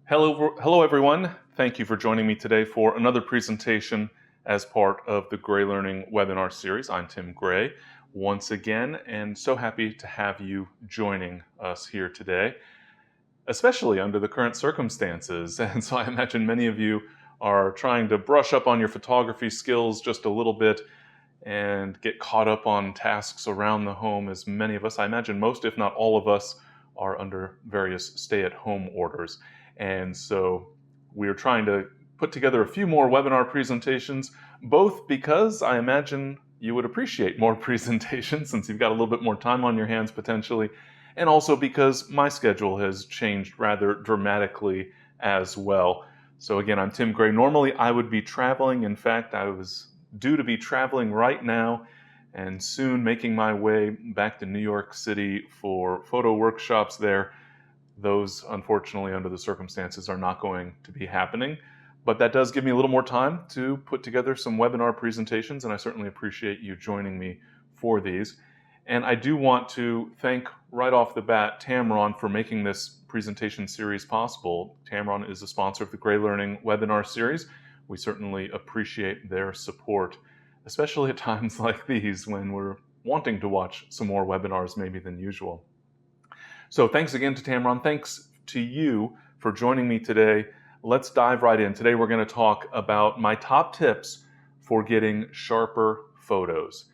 Hello everyone. Thank you for joining me today for another presentation as part of the GreyLearning webinar series. I'm Tim Grey once again, and so happy to have you joining us here today, especially under the current circumstances. And so I imagine many of you are trying to brush up on your photography skills just a little bit and get caught up on tasks around the home, as many of us, I imagine most, if not all of us, are under various stay-at-home orders. And so we're trying to put together a few more webinar presentations, both because I imagine you would appreciate more presentations since you've got a little bit more time on your hands potentially, and also because my schedule has changed rather dramatically as well. So again, I'm Tim Grey. Normally I would be traveling. In fact, I was due to be traveling right now and soon making my way back to New York City for photo workshops there. Those, unfortunately, under the circumstances, are not going to be happening. But that does give me a little more time to put together some webinar presentations, and I certainly appreciate you joining me for these. And I do want to thank right off the bat Tamron for making this presentation series possible. Tamron is a sponsor of the GreyLearning webinar series. We certainly appreciate their support, especially at times like these when we're wanting to watch some more webinars maybe than usual. So thanks again to Tamron. Thanks to you for joining me today. Let's dive right in. Today we're going to talk about my top tips for getting sharper photos.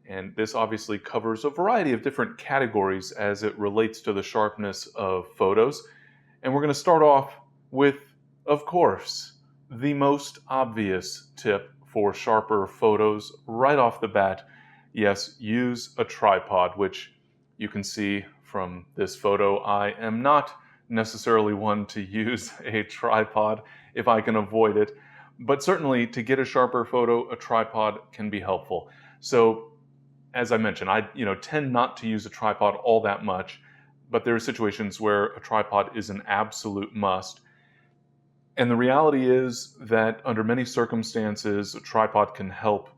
And this obviously covers a variety of different categories as it relates to the sharpness of photos. And we're going to start off with, of course, the most obvious tip for sharper photos right off the bat. Yes, use a tripod, which you can see from this photo. I am not necessarily one to use a tripod if I can avoid it, but certainly to get a sharper photo, a tripod can be helpful. So as I mentioned, I tend not to use a tripod all that much, but there are situations where a tripod is an absolute must. And the reality is that under many circumstances, a tripod can help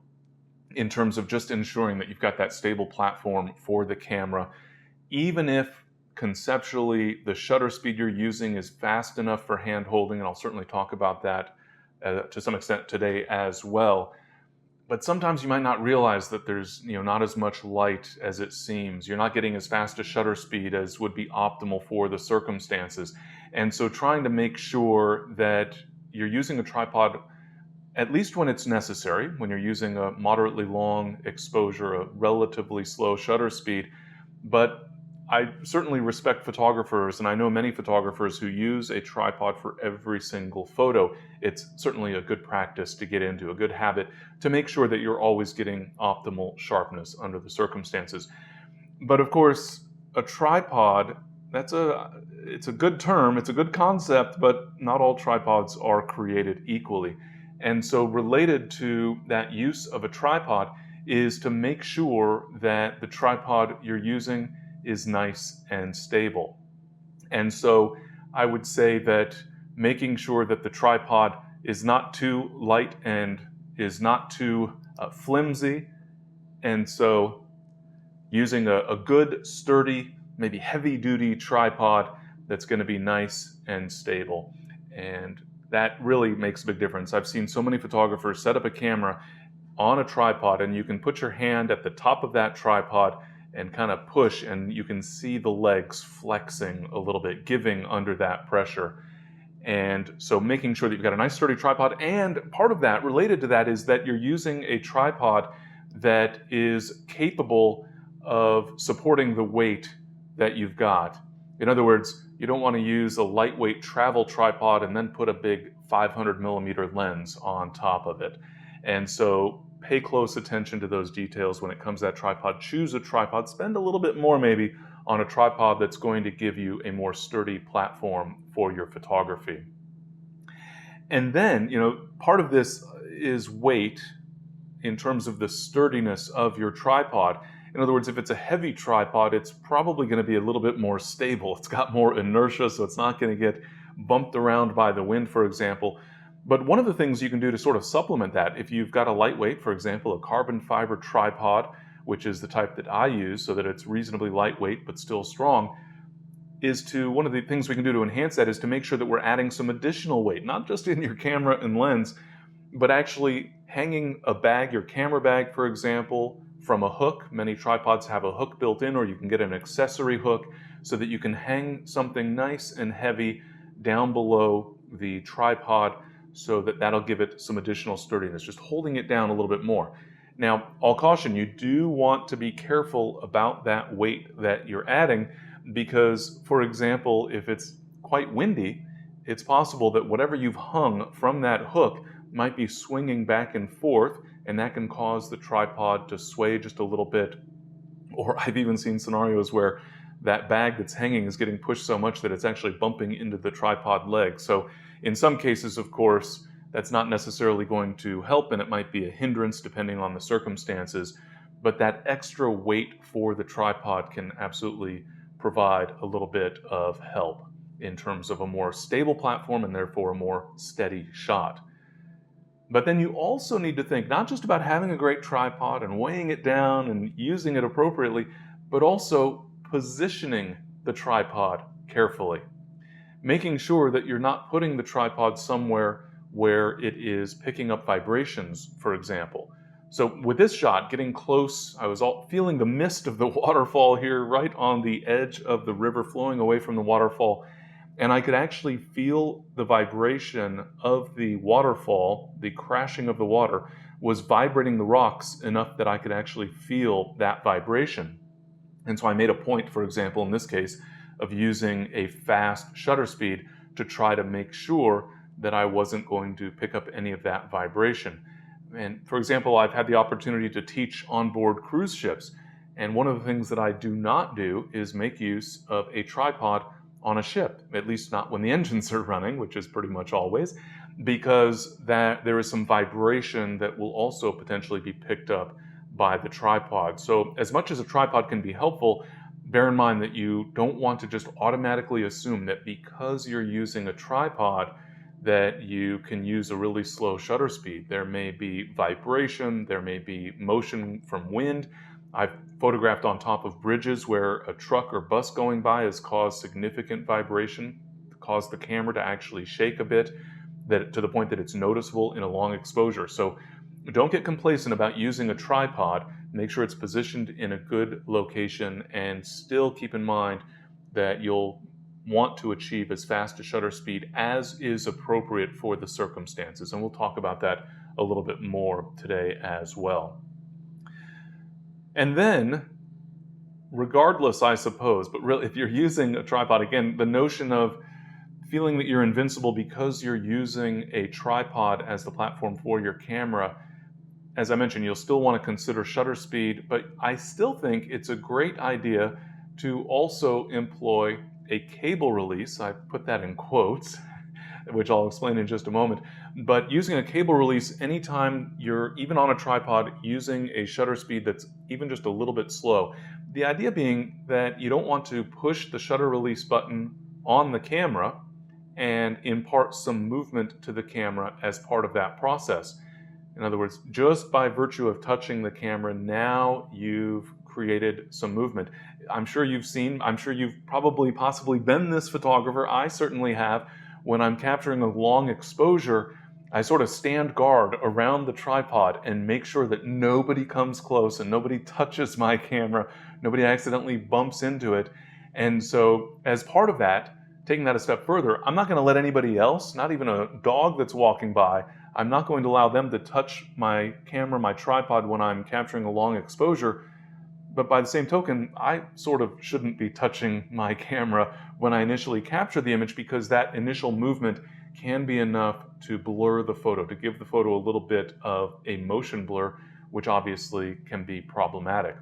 in terms of just ensuring that you've got that stable platform for the camera, even if conceptually the shutter speed you're using is fast enough for hand holding, and I'll certainly talk about that to some extent today as well. But sometimes you might not realize that there's not as much light as it seems. You're not getting as fast a shutter speed as would be optimal for the circumstances. And so trying to make sure that you're using a tripod at least when it's necessary, when you're using a moderately long exposure, a relatively slow shutter speed. But I certainly respect photographers, and I know many photographers who use a tripod for every single photo. It's certainly a good practice to get into, a good habit to make sure that you're always getting optimal sharpness under the circumstances. But of course, a tripod, it's a good term, it's a good concept, but not all tripods are created equally. And so related to that use of a tripod is to make sure that the tripod you're using is nice and stable. And so I would say that making sure that the tripod is not too light and is not too flimsy, and so using a good, sturdy, maybe heavy-duty tripod that's going to be nice and stable. And that really makes a big difference. I've seen so many photographers set up a camera on a tripod, and you can put your hand at the top of that tripod and kind of push, and you can see the legs flexing a little bit, giving under that pressure. And so making sure that you've got a nice sturdy tripod, and part of that, related to that, is that you're using a tripod that is capable of supporting the weight that you've got. In other words, you don't want to use a lightweight travel tripod and then put a big 500 millimeter lens on top of it. And so pay close attention to those details when it comes to that tripod. Choose a tripod, spend a little bit more maybe on a tripod that's going to give you a more sturdy platform for your photography. And then, part of this is weight in terms of the sturdiness of your tripod. In other words, if it's a heavy tripod, it's probably going to be a little bit more stable. It's got more inertia, so it's not going to get bumped around by the wind, for example. But one of the things you can do to sort of supplement that, if you've got a lightweight, for example, a carbon fiber tripod, which is the type that I use so that it's reasonably lightweight but still strong, one of the things we can do to enhance that is to make sure that we're adding some additional weight, not just in your camera and lens, but actually hanging a bag, your camera bag, for example, from a hook. Many tripods have a hook built in, or you can get an accessory hook so that you can hang something nice and heavy down below the tripod so that that'll give it some additional sturdiness, just holding it down a little bit more. Now, I'll caution you, do want to be careful about that weight that you're adding because, for example, if it's quite windy, it's possible that whatever you've hung from that hook might be swinging back and forth, and that can cause the tripod to sway just a little bit. Or I've even seen scenarios where that bag that's hanging is getting pushed so much that it's actually bumping into the tripod leg. So in some cases, of course, that's not necessarily going to help, and it might be a hindrance depending on the circumstances, but that extra weight for the tripod can absolutely provide a little bit of help in terms of a more stable platform and therefore a more steady shot. But then you also need to think not just about having a great tripod and weighing it down and using it appropriately, but also positioning the tripod carefully. Making sure that you're not putting the tripod somewhere where it is picking up vibrations, for example. So with this shot, getting close, I was feeling the mist of the waterfall here right on the edge of the river flowing away from the waterfall. And I could actually feel the vibration of the waterfall, the crashing of the water, was vibrating the rocks enough that I could actually feel that vibration. And so I made a point, for example, in this case, of using a fast shutter speed to try to make sure that I wasn't going to pick up any of that vibration. And for example, I've had the opportunity to teach onboard cruise ships. And one of the things that I do not do is make use of a tripod on a ship, at least not when the engines are running, which is pretty much always, because there is some vibration that will also potentially be picked up by the tripod. So as much as a tripod can be helpful, bear in mind that you don't want to just automatically assume that because you're using a tripod that you can use a really slow shutter speed. There may be vibration, there may be motion from wind. I've photographed on top of bridges where a truck or bus going by has caused significant vibration, caused the camera to actually shake a bit, to the point that it's noticeable in a long exposure. So don't get complacent about using a tripod. Make sure it's positioned in a good location, and still keep in mind that you'll want to achieve as fast a shutter speed as is appropriate for the circumstances. And we'll talk about that a little bit more today as well. And then, regardless, I suppose, but really, if you're using a tripod, again, the notion of feeling that you're invincible because you're using a tripod as the platform for your camera, as I mentioned, you'll still want to consider shutter speed, but I still think it's a great idea to also employ a cable release. I put that in quotes, which I'll explain in just a moment. But using a cable release anytime you're even on a tripod using a shutter speed that's even just a little bit slow. The idea being that you don't want to push the shutter release button on the camera and impart some movement to the camera as part of that process. In other words, just by virtue of touching the camera, now you've created some movement. I'm sure you've probably possibly been this photographer. I certainly have. When I'm capturing a long exposure, I sort of stand guard around the tripod and make sure that nobody comes close and nobody touches my camera, nobody accidentally bumps into it. And so as part of that, taking that a step further, I'm not going to let anybody else, not even a dog that's walking by, I'm not going to allow them to touch my camera, my tripod, when I'm capturing a long exposure. But by the same token, I sort of shouldn't be touching my camera when I initially capture the image, because that initial movement can be enough to blur the photo, to give the photo a little bit of a motion blur, which obviously can be problematic.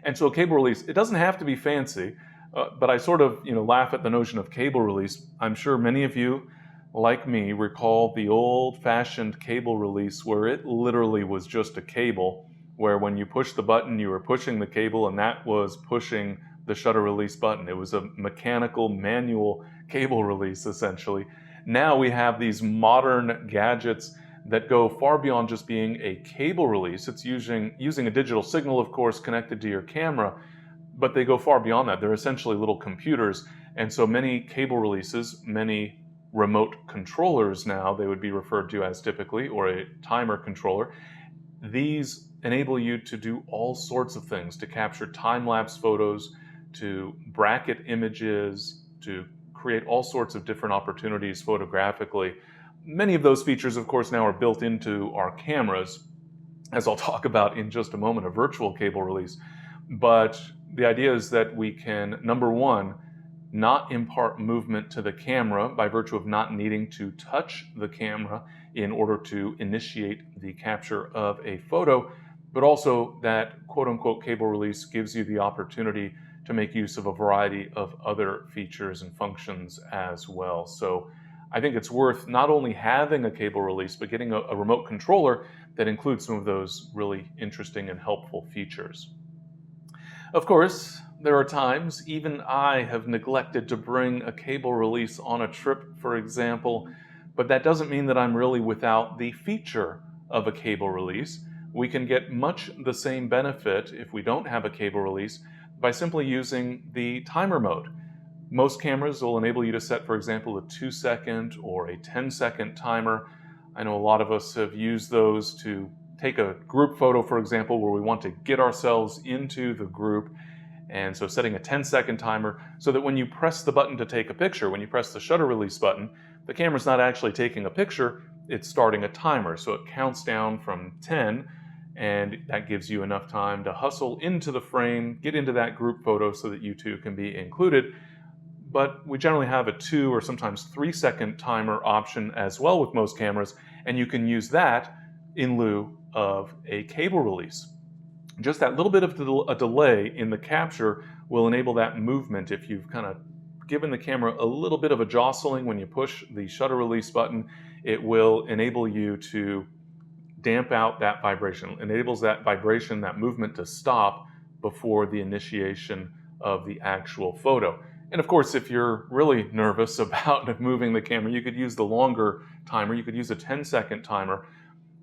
And so a cable release, it doesn't have to be fancy, but I sort of laugh at the notion of cable release. I'm sure many of you, like me, recall the old-fashioned cable release where it literally was just a cable, where when you push the button, you were pushing the cable, and that was pushing the shutter release button. It was a mechanical, manual cable release, essentially. Now we have these modern gadgets that go far beyond just being a cable release. It's using a digital signal, of course, connected to your camera, but they go far beyond that. They're essentially little computers, and so many cable releases, many remote controllers now, they would be referred to as typically, or a timer controller. These enable you to do all sorts of things, to capture time-lapse photos, to bracket images, to create all sorts of different opportunities photographically. Many of those features, of course, now are built into our cameras, as I'll talk about in just a moment, a virtual cable release. But the idea is that we can, number one, not impart movement to the camera by virtue of not needing to touch the camera in order to initiate the capture of a photo, but also that quote-unquote cable release gives you the opportunity to make use of a variety of other features and functions as well. So I think it's worth not only having a cable release, but getting a remote controller that includes some of those really interesting and helpful features. Of course, there are times even I have neglected to bring a cable release on a trip, for example, but that doesn't mean that I'm really without the feature of a cable release. We can get much the same benefit if we don't have a cable release by simply using the timer mode. Most cameras will enable you to set, for example, a 2-second or a 10-second timer. I know a lot of us have used those to take a group photo, for example, where we want to get ourselves into the group. And so setting a 10-second timer so that when you press the button to take a picture, when you press the shutter release button, the camera's not actually taking a picture, it's starting a timer. So it counts down from 10, and that gives you enough time to hustle into the frame, get into that group photo so that you too can be included. But we generally have a 2 or sometimes 3-second timer option as well with most cameras, and you can use that in lieu of a cable release. Just that little bit of a delay in the capture will enable that movement. If you've kind of given the camera a little bit of a jostling when you push the shutter release button, it will enable you to damp out that vibration. It enables that vibration, that movement to stop before the initiation of the actual photo. And of course, if you're really nervous about moving the camera, you could use the longer timer. You could use a 10-second timer.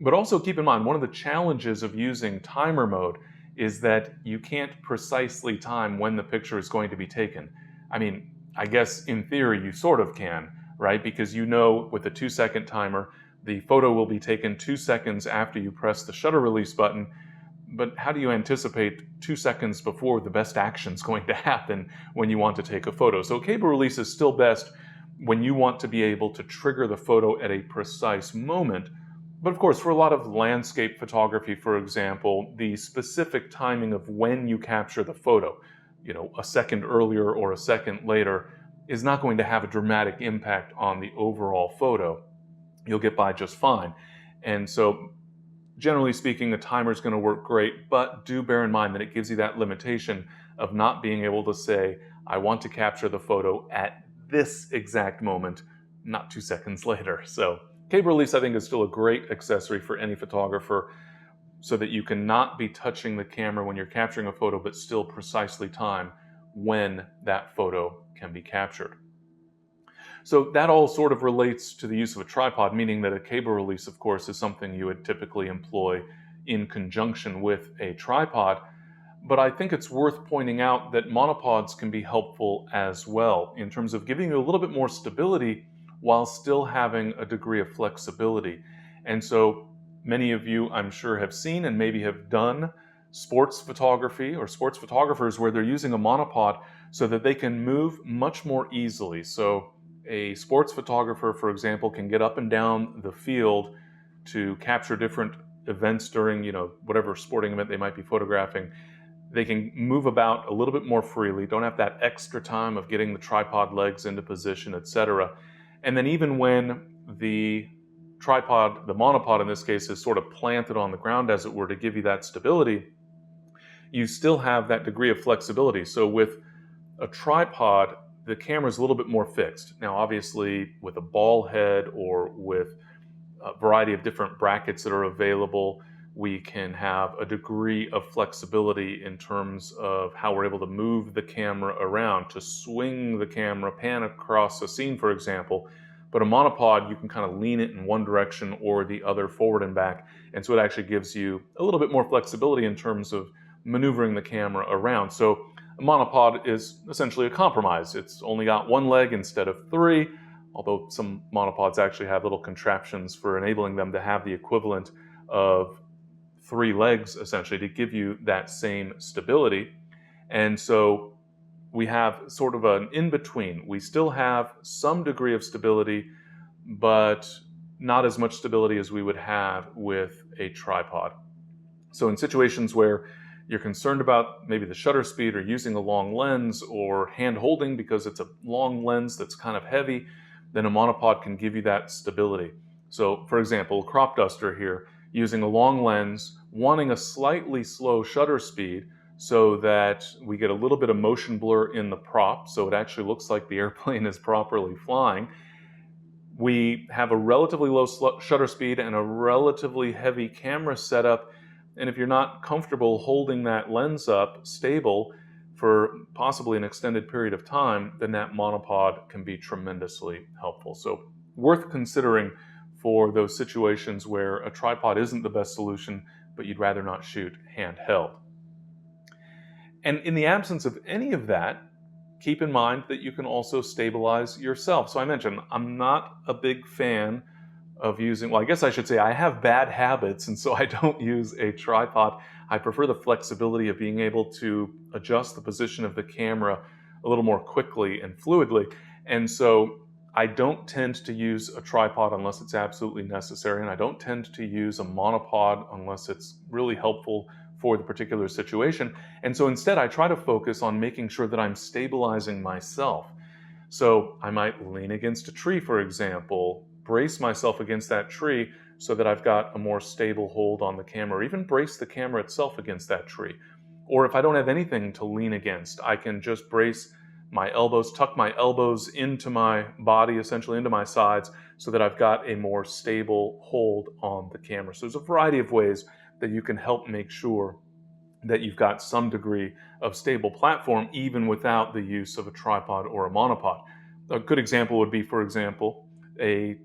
But also keep in mind, one of the challenges of using timer mode is that you can't precisely time when the picture is going to be taken. I mean, I guess in theory you sort of can, right? Because you know with the 2-second timer, the photo will be taken 2 seconds after you press the shutter release button. But how do you anticipate 2 seconds before the best action is going to happen when you want to take a photo? So cable release is still best when you want to be able to trigger the photo at a precise moment. But of course, for a lot of landscape photography, for example, the specific timing of when you capture the photo, a second earlier or a second later, is not going to have a dramatic impact on the overall photo. You'll get by just fine. And so generally speaking, the timer is going to work great, but do bear in mind that it gives you that limitation of not being able to say, I want to capture the photo at this exact moment, not 2 seconds later. So cable release, I think, is still a great accessory for any photographer so that you can not be touching the camera when you're capturing a photo, but still precisely time when that photo can be captured. So that all sort of relates to the use of a tripod, meaning that a cable release, of course, is something you would typically employ in conjunction with a tripod. But I think it's worth pointing out that monopods can be helpful as well in terms of giving you a little bit more stability while still having a degree of flexibility. And so many of you, I'm sure, have seen and maybe have done sports photography or sports photographers where they're using a monopod so that they can move much more easily. So a sports photographer, for example, can get up and down the field to capture different events during, whatever sporting event they might be photographing. They can move about a little bit more freely, don't have that extra time of getting the tripod legs into position, etc. And then even when the tripod, the monopod in this case, is sort of planted on the ground, as it were, to give you that stability, you still have that degree of flexibility. So with a tripod, the camera is a little bit more fixed. Now, obviously, with a ball head or with a variety of different brackets that are available, we can have a degree of flexibility in terms of how we're able to move the camera around, to swing the camera, pan across a scene, for example. But a monopod, you can kind of lean it in one direction or the other, forward and back. And so it actually gives you a little bit more flexibility in terms of maneuvering the camera around. So A monopod is essentially a compromise. It's only got one leg instead of three, although some monopods actually have little contraptions for enabling them to have the equivalent of three legs, essentially, to give you that same stability. And so we have sort of an in-between. We still have some degree of stability, but not as much stability as we would have with a tripod. So in situations where you're concerned about maybe the shutter speed or using a long lens or hand holding because it's a long lens that's kind of heavy, then a monopod can give you that stability. So for example, a crop duster here, using a long lens, wanting a slightly slow shutter speed so that we get a little bit of motion blur in the prop, so it actually looks like the airplane is properly flying. We have a relatively low shutter speed and a relatively heavy camera setup, and if you're not comfortable holding that lens up stable for possibly an extended period of time, then that monopod can be tremendously helpful. So worth considering for those situations where a tripod isn't the best solution, but you'd rather not shoot handheld. And in the absence of any of that, keep in mind that you can also stabilize yourself. So I mentioned I'm not a big fan of using, well, I guess I should say I have bad habits, and so I don't use a tripod. I prefer the flexibility of being able to adjust the position of the camera a little more quickly and fluidly. And so I don't tend to use a tripod unless it's absolutely necessary, and I don't tend to use a monopod unless it's really helpful for the particular situation. And so instead I try to focus on making sure that I'm stabilizing myself. So I might lean against a tree, for example, brace myself against that tree so that I've got a more stable hold on the camera, or even brace the camera itself against that tree. Or if I don't have anything to lean against, I can just brace my elbows, tuck my elbows into my body, essentially into my sides, so that I've got a more stable hold on the camera. So there's a variety of ways that you can help make sure that you've got some degree of stable platform even without the use of a tripod or a monopod. A good example would be, for example,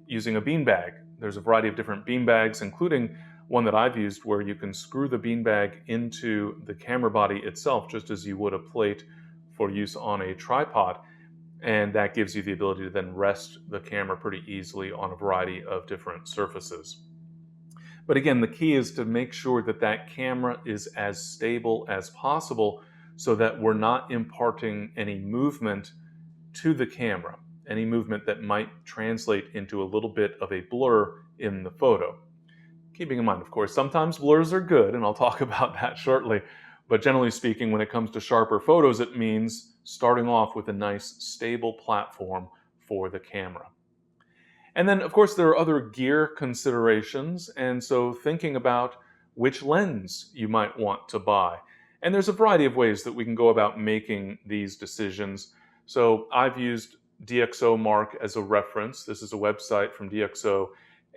using a beanbag. There's a variety of different beanbags, including one that I've used where you can screw the beanbag into the camera body itself, just as you would a plate for use on a tripod. And that gives you the ability to then rest the camera pretty easily on a variety of different surfaces. But again, the key is to make sure that that camera is as stable as possible so that we're not imparting any movement to the camera, any movement that might translate into a little bit of a blur in the photo. Keeping in mind, of course, sometimes blurs are good, and I'll talk about that shortly. But generally speaking, when it comes to sharper photos, it means starting off with a nice, stable platform for the camera. And then, of course, there are other gear considerations, and so thinking about which lens you might want to buy. And there's a variety of ways that we can go about making these decisions. So I've used DxO Mark as a reference. This is a website from DxO,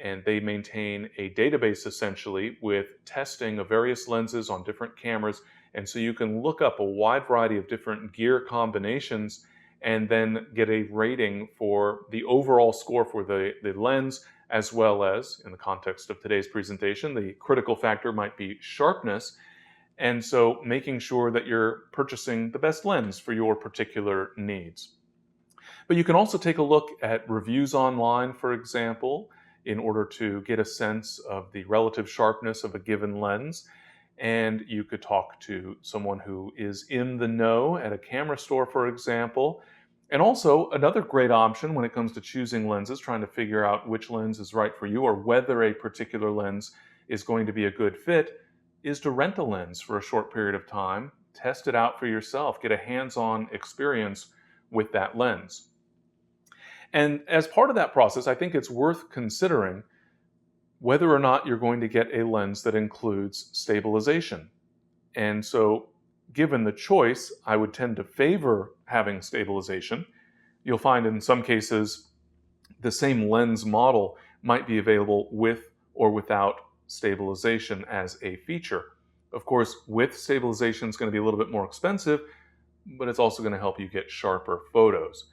and they maintain a database essentially with testing of various lenses on different cameras. And so you can look up a wide variety of different gear combinations and then get a rating for the overall score for the lens, as well as, in the context of today's presentation, the critical factor might be sharpness. And so making sure that you're purchasing the best lens for your particular needs. But you can also take a look at reviews online, for example, in order to get a sense of the relative sharpness of a given lens. And you could talk to someone who is in the know at a camera store, for example. And also, another great option when it comes to choosing lenses, trying to figure out which lens is right for you or whether a particular lens is going to be a good fit, is to rent a lens for a short period of time, test it out for yourself, get a hands-on experience with that lens. And as part of that process, I think it's worth considering whether or not you're going to get a lens that includes stabilization. And so, given the choice, I would tend to favor having stabilization. You'll find in some cases the same lens model might be available with or without stabilization as a feature. Of course, with stabilization is going to be a little bit more expensive, but it's also going to help you get sharper photos.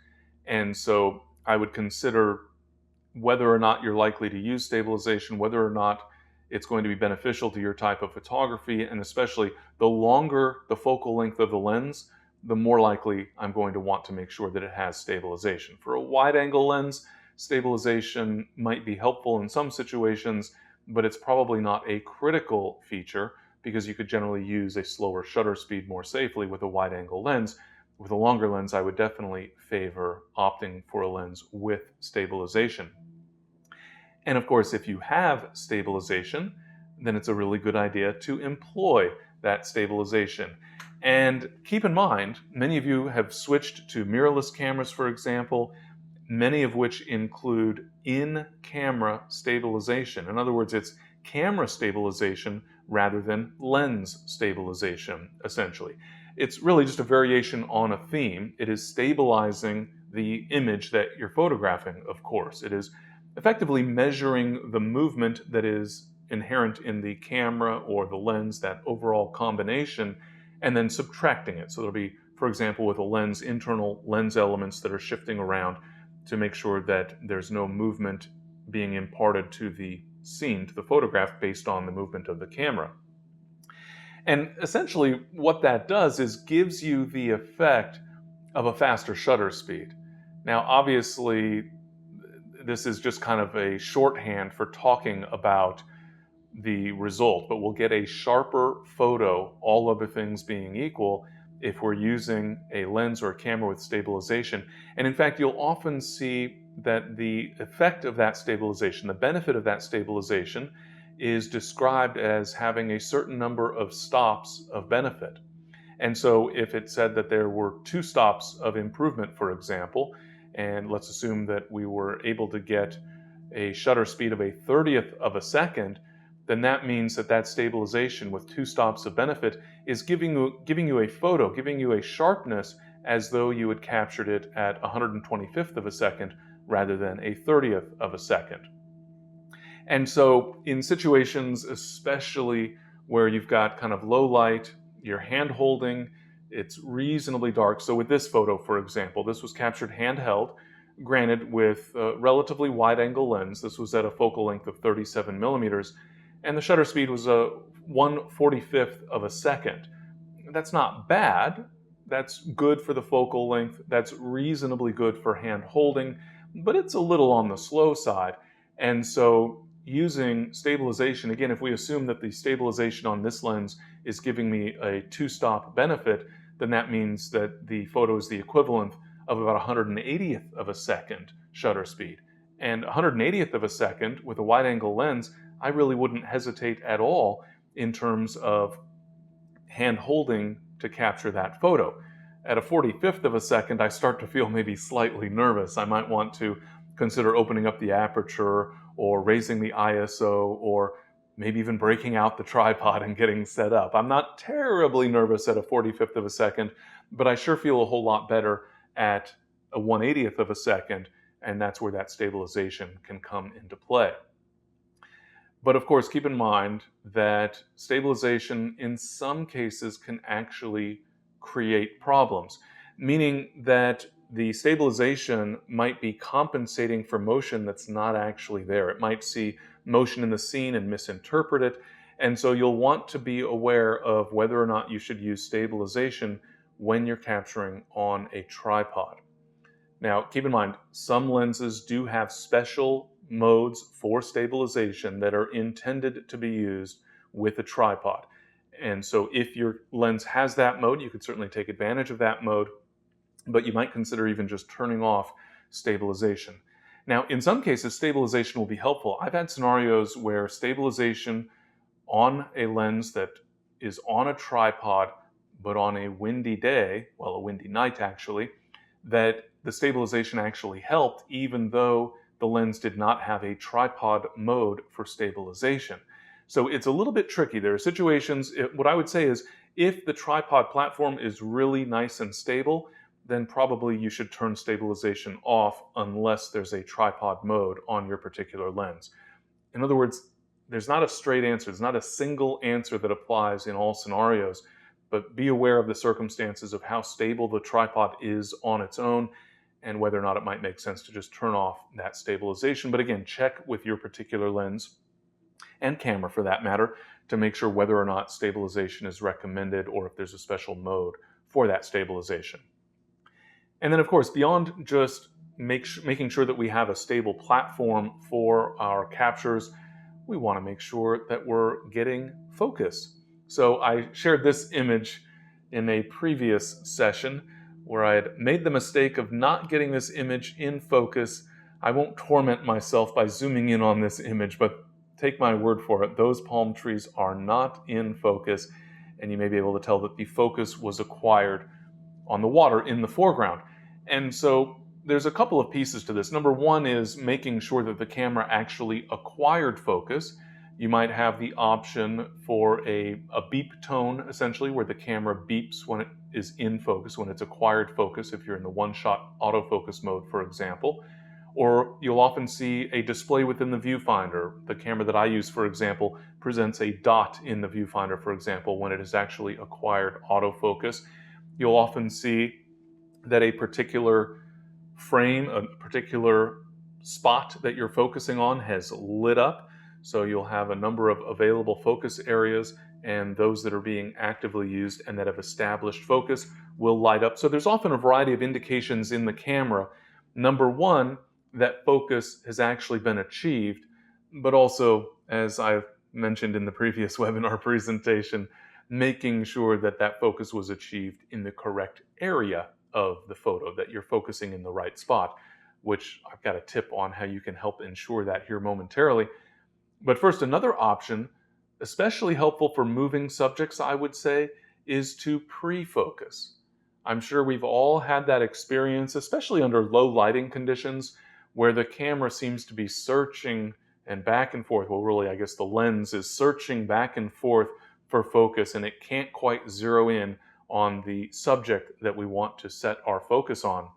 And so I would consider whether or not you're likely to use stabilization, whether or not it's going to be beneficial to your type of photography, and especially the longer the focal length of the lens, the more likely I'm going to want to make sure that it has stabilization. For a wide-angle lens, stabilization might be helpful in some situations, but it's probably not a critical feature because you could generally use a slower shutter speed more safely with a wide-angle lens. With a longer lens, I would definitely favor opting for a lens with stabilization. And of course, if you have stabilization, then it's a really good idea to employ that stabilization. And keep in mind, many of you have switched to mirrorless cameras, for example, many of which include in-camera stabilization. In other words, it's camera stabilization rather than lens stabilization, essentially. It's really just a variation on a theme. It is stabilizing the image that you're photographing, of course. It is effectively measuring the movement that is inherent in the camera or the lens, that overall combination, and then subtracting it. So there'll be, for example, with a lens, internal lens elements that are shifting around to make sure that there's no movement being imparted to the scene, to the photograph, based on the movement of the camera. And essentially what that does is gives you the effect of a faster shutter speed. Now, obviously, this is just kind of a shorthand for talking about the result, but we'll get a sharper photo, all other things being equal, if we're using a lens or a camera with stabilization. And in fact, you'll often see that the effect of that stabilization, the benefit of that stabilization, is described as having a certain number of stops of benefit. And so if it said that there were 2 stops of improvement, for example, and let's assume that we were able to get a shutter speed of a 30th of a second, then that means that that stabilization with 2 stops of benefit is giving you a photo, giving you a sharpness as though you had captured it at 125th of a second rather than a 30th of a second. And so in situations, especially where you've got kind of low light, you're hand holding, it's reasonably dark. So with this photo, for example, this was captured handheld, granted with a relatively wide angle lens. This was at a focal length of 37 millimeters, and the shutter speed was a 1/45th of a second. That's not bad. That's good for the focal length. That's reasonably good for hand holding, but it's a little on the slow side. And so using stabilization, again, if we assume that the stabilization on this lens is giving me a 2-stop benefit, then that means that the photo is the equivalent of about 180th of a second shutter speed. And 180th of a second with a wide angle lens, I really wouldn't hesitate at all in terms of hand holding to capture that photo. At a 45th of a second, I start to feel maybe slightly nervous. I might want to consider opening up the aperture or raising the ISO or maybe even breaking out the tripod and getting set up. I'm not terribly nervous at a 45th of a second, but I sure feel a whole lot better at a 1/80th of a second, and that's where that stabilization can come into play. But of course, keep in mind that stabilization in some cases can actually create problems, meaning that the stabilization might be compensating for motion that's not actually there. It might see motion in the scene and misinterpret it. And so you'll want to be aware of whether or not you should use stabilization when you're capturing on a tripod. Now, keep in mind, some lenses do have special modes for stabilization that are intended to be used with a tripod. And so if your lens has that mode, you could certainly take advantage of that mode, but you might consider even just turning off stabilization. Now, in some cases, stabilization will be helpful. I've had scenarios where stabilization on a lens that is on a tripod, but on a windy day, well, a windy night actually, that the stabilization actually helped even though the lens did not have a tripod mode for stabilization. So it's a little bit tricky. There are situations, what I would say is, if the tripod platform is really nice and stable, then probably you should turn stabilization off unless there's a tripod mode on your particular lens. In other words, there's not a straight answer. There's not a single answer that applies in all scenarios, but be aware of the circumstances of how stable the tripod is on its own and whether or not it might make sense to just turn off that stabilization. But again, check with your particular lens and camera for that matter to make sure whether or not stabilization is recommended or if there's a special mode for that stabilization. And then, of course, beyond just making sure that we have a stable platform for our captures, we want to make sure that we're getting focus. So I shared this image in a previous session where I had made the mistake of not getting this image in focus. I won't torment myself by zooming in on this image, but take my word for it, those palm trees are not in focus, and you may be able to tell that the focus was acquired on the water in the foreground. And so there's a couple of pieces to this. Number one is making sure that the camera actually acquired focus. You might have the option for a beep tone, essentially, where the camera beeps when it is in focus, when it's acquired focus, if you're in the one-shot autofocus mode, for example. Or you'll often see a display within the viewfinder. The camera that I use, for example, presents a dot in the viewfinder, for example, when it has actually acquired autofocus. You'll often see that a particular frame, a particular spot that you're focusing on has lit up. So you'll have a number of available focus areas, and those that are being actively used and that have established focus will light up. So there's often a variety of indications in the camera. Number one, that focus has actually been achieved, but also, as I mentioned in the previous webinar presentation, making sure that that focus was achieved in the correct area of the photo, that you're focusing in the right spot, which I've got a tip on how you can help ensure that here momentarily. But first, another option, especially helpful for moving subjects, I would say, is to pre-focus. I'm sure we've all had that experience, especially under low lighting conditions, where the camera seems to be searching and back and forth. Well, really, I guess the lens is searching back and forth for focus, and it can't quite zero in on the subject that we want to set our focus on.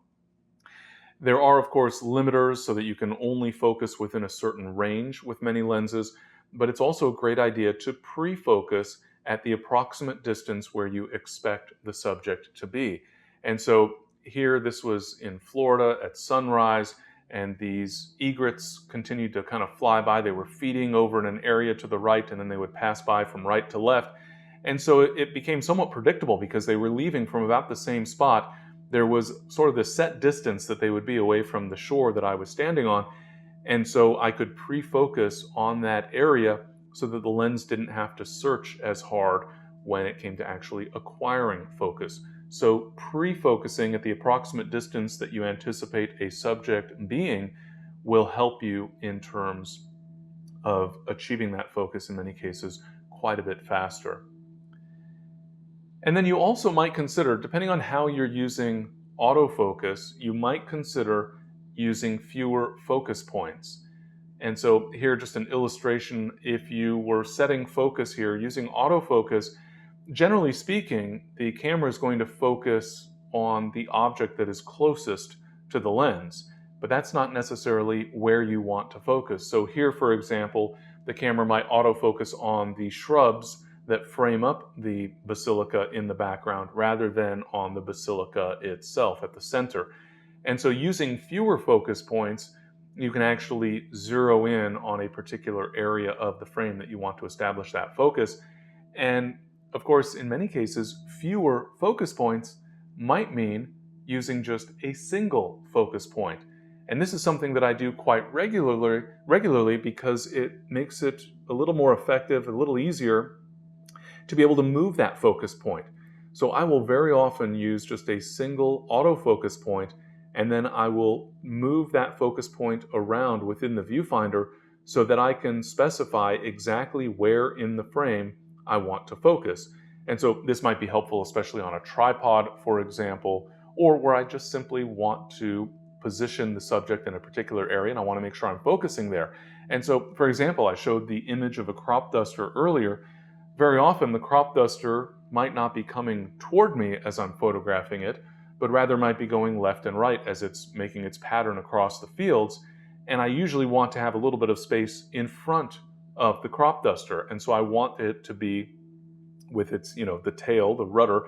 There are, of course, limiters so that you can only focus within a certain range with many lenses, but it's also a great idea to pre-focus at the approximate distance where you expect the subject to be. And so here, this was in Florida at sunrise, and these egrets continued to kind of fly by. They were feeding over in an area to the right, and then they would pass by from right to left. And so it became somewhat predictable because they were leaving from about the same spot. There was sort of the set distance that they would be away from the shore that I was standing on. And so I could pre-focus on that area so that the lens didn't have to search as hard when it came to actually acquiring focus. So pre-focusing at the approximate distance that you anticipate a subject being will help you in terms of achieving that focus in many cases quite a bit faster. And then you also might consider, depending on how you're using autofocus, you might consider using fewer focus points. And so here, just an illustration, if you were setting focus here using autofocus, generally speaking, the camera is going to focus on the object that is closest to the lens, but that's not necessarily where you want to focus. So here, for example, the camera might autofocus on the shrubs that frame up the basilica in the background rather than on the basilica itself at the center. And so using fewer focus points, you can actually zero in on a particular area of the frame that you want to establish that focus. And of course, in many cases, fewer focus points might mean using just a single focus point. And this is something that I do quite regularly because it makes it a little more effective, a little easier to be able to move that focus point. So I will very often use just a single autofocus point, and then I will move that focus point around within the viewfinder so that I can specify exactly where in the frame I want to focus. And so this might be helpful, especially on a tripod, for example, or where I just simply want to position the subject in a particular area and I want to make sure I'm focusing there. And so, for example, I showed the image of a crop duster earlier. Very often the crop duster might not be coming toward me as I'm photographing it, but rather might be going left and right as it's making its pattern across the fields. And I usually want to have a little bit of space in front of the crop duster. And so I want it to be with its, the tail, the rudder,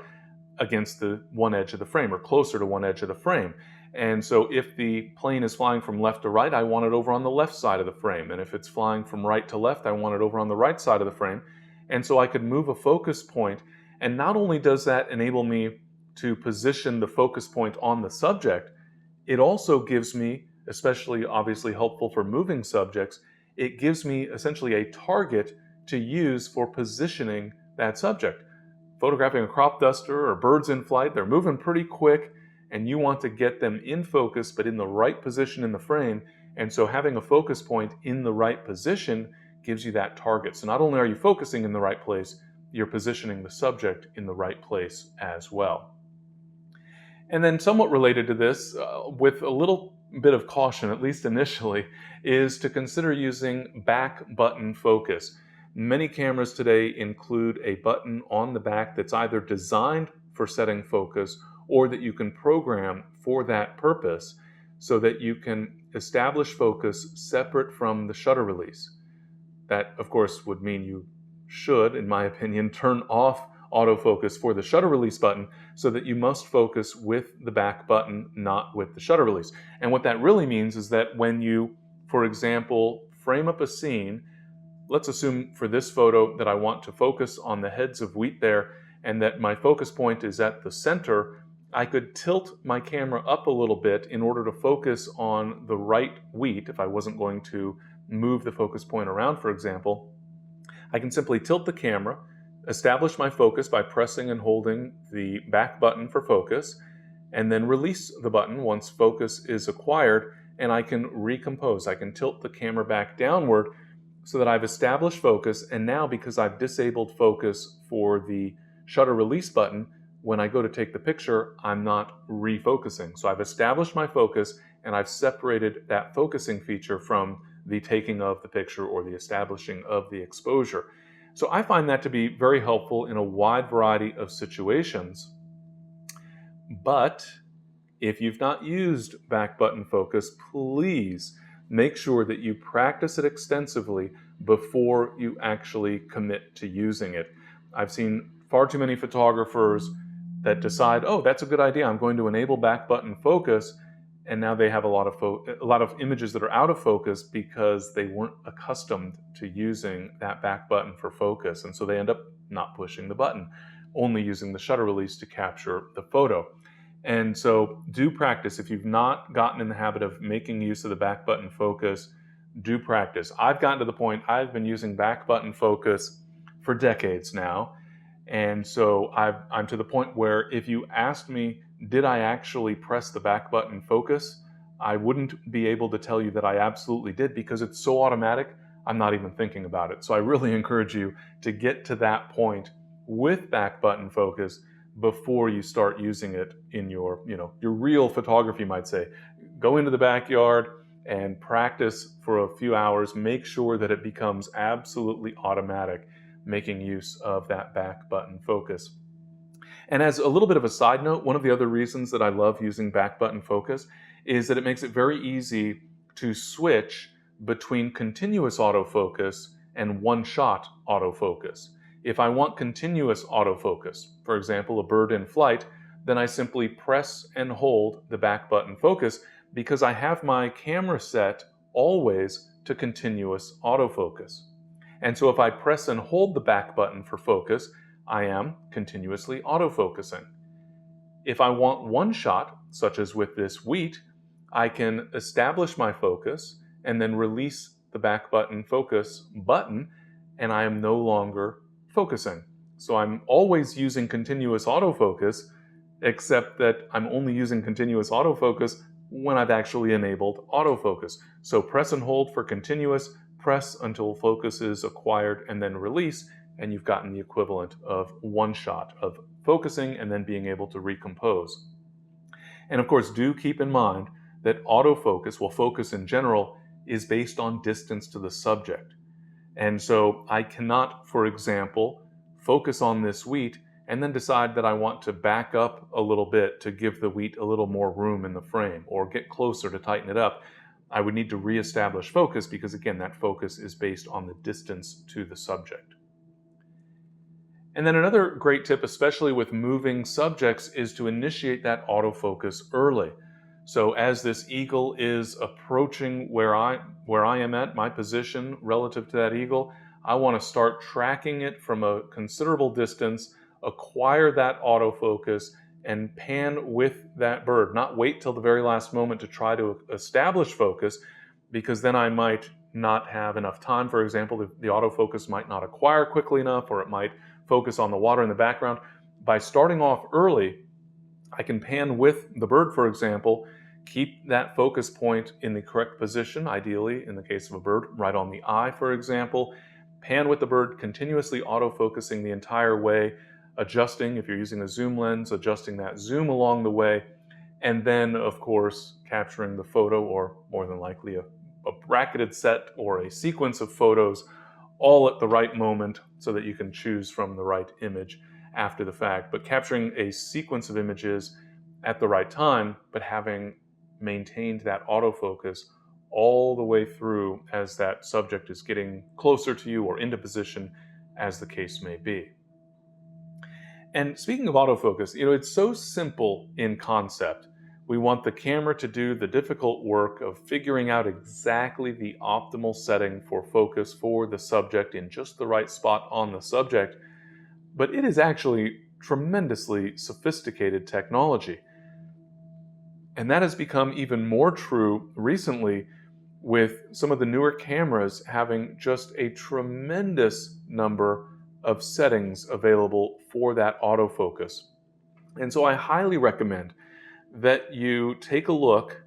against the one edge of the frame or closer to one edge of the frame. And so if the plane is flying from left to right, I want it over on the left side of the frame. And if it's flying from right to left, I want it over on the right side of the frame. And so I could move a focus point, and not only does that enable me to position the focus point on the subject, it also gives me, especially obviously helpful for moving subjects, it gives me essentially a target to use for positioning that subject. Photographing a crop duster or birds in flight, they're moving pretty quick and you want to get them in focus but in the right position in the frame. And so having a focus point in the right position gives you that target. So not only are you focusing in the right place, you're positioning the subject in the right place as well. And then somewhat related to this, with a little bit of caution, at least initially, is to consider using back button focus. Many cameras today include a button on the back that's either designed for setting focus or that you can program for that purpose so that you can establish focus separate from the shutter release. That, of course, would mean you should, in my opinion, turn off autofocus for the shutter release button so that you must focus with the back button, not with the shutter release. And what that really means is that when you, for example, frame up a scene, let's assume for this photo that I want to focus on the heads of wheat there and that my focus point is at the center, I could tilt my camera up a little bit in order to focus on the right wheat if I wasn't going to move the focus point around, for example. I can simply tilt the camera, establish my focus by pressing and holding the back button for focus, and then release the button once focus is acquired, and I can recompose. I can tilt the camera back downward so that I've established focus, and now because I've disabled focus for the shutter release button, when I go to take the picture, I'm not refocusing. So I've established my focus and I've separated that focusing feature from the taking of the picture or the establishing of the exposure. So I find that to be very helpful in a wide variety of situations. But if you've not used back button focus, please make sure that you practice it extensively before you actually commit to using it. I've seen far too many photographers that decide, oh, that's a good idea, I'm going to enable back button focus, and now they have a lot of images that are out of focus because they weren't accustomed to using that back button for focus, and so they end up not pushing the button, only using the shutter release to capture the photo. And so do practice. If you've not gotten in the habit of making use of the back button focus, do practice. I've gotten to the point I've been using back button focus for decades now. And so I'm to the point where if you asked me, did I actually press the back button focus, I wouldn't be able to tell you that I absolutely did because it's so automatic, I'm not even thinking about it. So I really encourage you to get to that point with back button focus before you start using it in your real photography, you might say. Go into the backyard and practice for a few hours. Make sure that it becomes absolutely automatic, making use of that back button focus. And as a little bit of a side note, one of the other reasons that I love using back button focus is that it makes it very easy to switch between continuous autofocus and one-shot autofocus. If I want continuous autofocus, for example, a bird in flight, then I simply press and hold the back button focus because I have my camera set always to continuous autofocus. And so if I press and hold the back button for focus, I am continuously autofocusing. If I want one shot, such as with this wheat, I can establish my focus and then release the back button focus button, and I am no longer focusing. So I'm always using continuous autofocus, except that I'm only using continuous autofocus when I've actually enabled autofocus. So press and hold for continuous, press until focus is acquired, and then release, and you've gotten the equivalent of one shot of focusing and then being able to recompose. And of course, do keep in mind that autofocus, well, focus in general, is based on distance to the subject. And so I cannot, for example, focus on this wheat and then decide that I want to back up a little bit to give the wheat a little more room in the frame or get closer to tighten it up. I would need to reestablish focus because, again, that focus is based on the distance to the subject. And then another great tip, especially with moving subjects, is to initiate that autofocus early. So as this eagle is approaching where I am at, my position relative to that eagle, I want to start tracking it from a considerable distance, acquire that autofocus, and pan with that bird. Not wait till the very last moment to try to establish focus, because then I might not have enough time. For example, the autofocus might not acquire quickly enough, or it might focus on the water in the background. By starting off early, I can pan with the bird, for example, keep that focus point in the correct position, ideally, in the case of a bird, right on the eye, for example. Pan with the bird, continuously autofocusing the entire way, adjusting, if you're using a zoom lens, adjusting that zoom along the way, and then, of course, capturing the photo, or more than likely a bracketed set or a sequence of photos, all at the right moment so that you can choose from the right image after the fact. But capturing a sequence of images at the right time, but having maintained that autofocus all the way through as that subject is getting closer to you or into position, as the case may be. And speaking of autofocus, it's so simple in concept. We want the camera to do the difficult work of figuring out exactly the optimal setting for focus for the subject in just the right spot on the subject. But it is actually tremendously sophisticated technology. And that has become even more true recently, with some of the newer cameras having just a tremendous number of settings available for that autofocus. And so I highly recommend that you take a look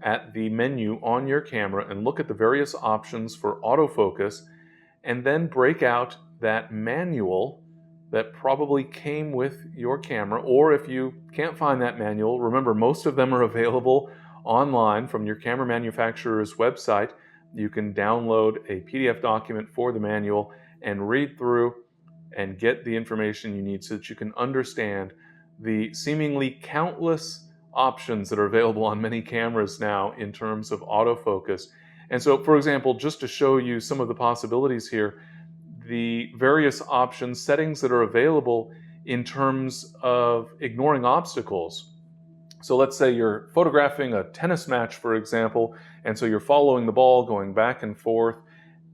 at the menu on your camera and look at the various options for autofocus, and then break out that manual that probably came with your camera. Or if you can't find that manual, remember, most of them are available online from your camera manufacturer's website. You can download a PDF document for the manual and read through and get the information you need so that you can understand the seemingly countless options that are available on many cameras now in terms of autofocus. And so, for example, just to show you some of the possibilities here, the various options, settings that are available in terms of ignoring obstacles. So let's say you're photographing a tennis match, for example, and so you're following the ball going back and forth,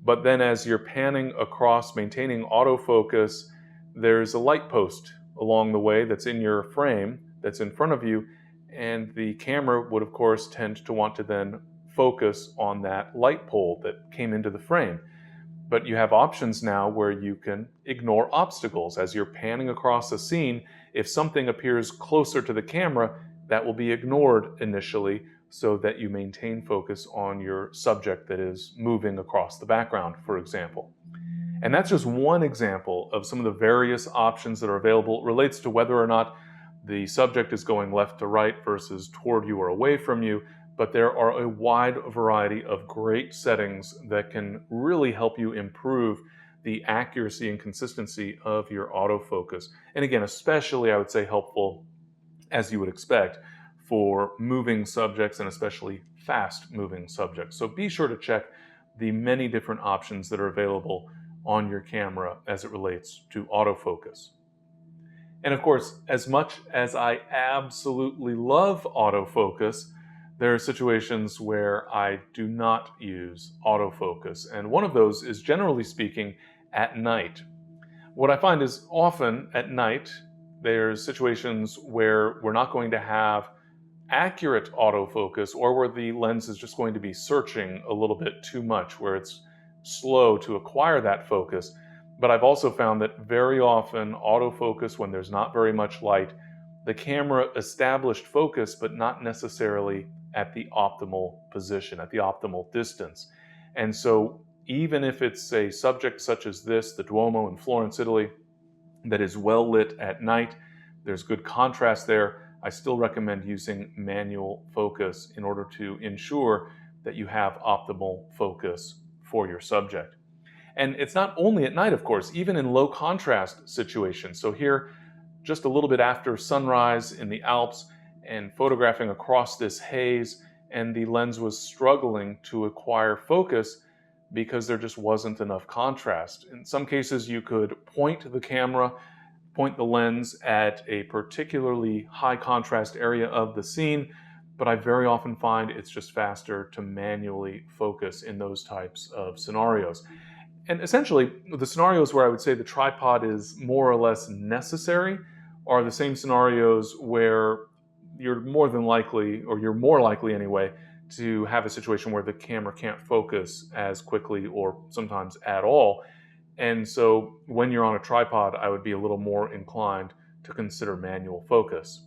but then as you're panning across, maintaining autofocus, there's a light post along the way that's in your frame, that's in front of you, and the camera would, of course, tend to want to then focus on that light pole that came into the frame. But you have options now where you can ignore obstacles. As you're panning across a scene, if something appears closer to the camera, that will be ignored initially so that you maintain focus on your subject that is moving across the background, for example. And that's just one example of some of the various options that are available. It relates to whether or not the subject is going left to right versus toward you or away from you. But there are a wide variety of great settings that can really help you improve the accuracy and consistency of your autofocus. And again, especially I would say helpful, as you would expect, for moving subjects, and especially fast moving subjects. So be sure to check the many different options that are available on your camera as it relates to autofocus. And of course, as much as I absolutely love autofocus, there are situations where I do not use autofocus. And one of those is, generally speaking, at night. What I find is often at night, there's situations where we're not going to have accurate autofocus, or where the lens is just going to be searching a little bit too much, where it's slow to acquire that focus. But I've also found that very often autofocus, when there's not very much light, the camera established focus, but not necessarily at the optimal position, at the optimal distance. And so even if it's a subject such as this, the Duomo in Florence, Italy, that is well lit at night, there's good contrast there, I still recommend using manual focus in order to ensure that you have optimal focus for your subject. And it's not only at night, of course, even in low contrast situations. So here, just a little bit after sunrise in the Alps, and photographing across this haze, and the lens was struggling to acquire focus because there just wasn't enough contrast. In some cases, you could point the lens at a particularly high contrast area of the scene, but I very often find it's just faster to manually focus in those types of scenarios. And essentially, the scenarios where I would say the tripod is more or less necessary are the same scenarios where you're more than likely, or you're more likely anyway, to have a situation where the camera can't focus as quickly or sometimes at all. And so when you're on a tripod, I would be a little more inclined to consider manual focus.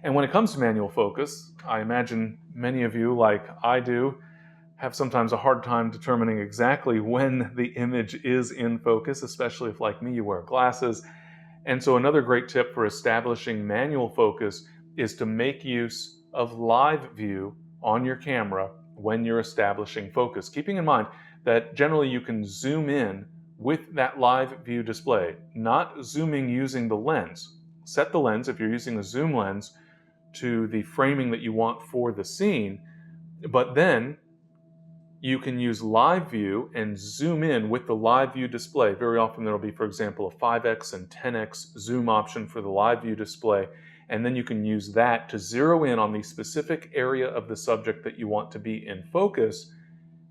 And when it comes to manual focus, I imagine many of you, like I do, have sometimes a hard time determining exactly when the image is in focus, especially if, like me, you wear glasses. And so another great tip for establishing manual focus is to make use of live view on your camera when you're establishing focus, keeping in mind that generally you can zoom in with that live view display, not zooming using the lens. Set the lens, if you're using a zoom lens, to the framing that you want for the scene, but then you can use live view and zoom in with the live view display. Very often there will be, for example, a 5x and 10x zoom option for the live view display, and then you can use that to zero in on the specific area of the subject that you want to be in focus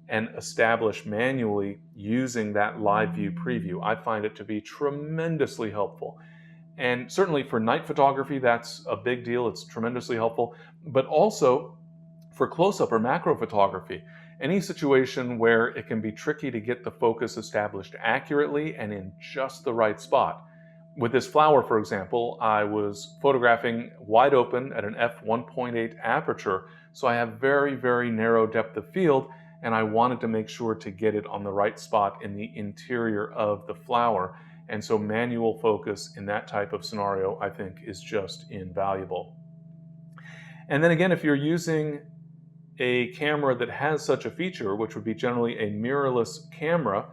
and establish manually using that live view preview. I find it to be tremendously helpful. And certainly for night photography, that's a big deal. It's tremendously helpful. But also for close-up or macro photography, any situation where it can be tricky to get the focus established accurately and in just the right spot. With this flower, for example, I was photographing wide open at an f1.8 aperture, so I have very, very narrow depth of field, and I wanted to make sure to get it on the right spot in the interior of the flower. And so manual focus in that type of scenario, I think, is just invaluable. And then again, if you're using a camera that has such a feature, which would be generally a mirrorless camera,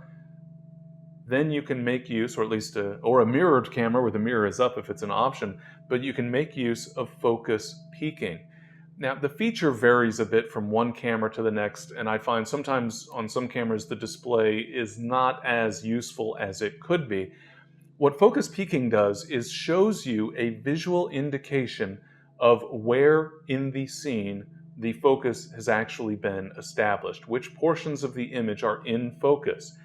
then you can make use, or at least or a mirrored camera where the mirror is up if it's an option, but you can make use of focus peaking. Now, the feature varies a bit from one camera to the next, and I find sometimes on some cameras the display is not as useful as it could be. What focus peaking does is shows you a visual indication of where in the scene the focus has actually been established, which portions of the image are in focus.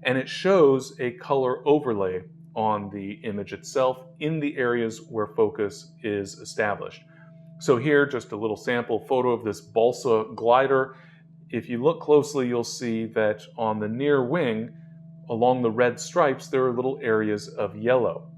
And it shows a color overlay on the image itself in the areas where focus is established. So here, just a little sample photo of this balsa glider. If you look closely, you'll see that on the near wing, along the red stripes, there are little areas of yellow.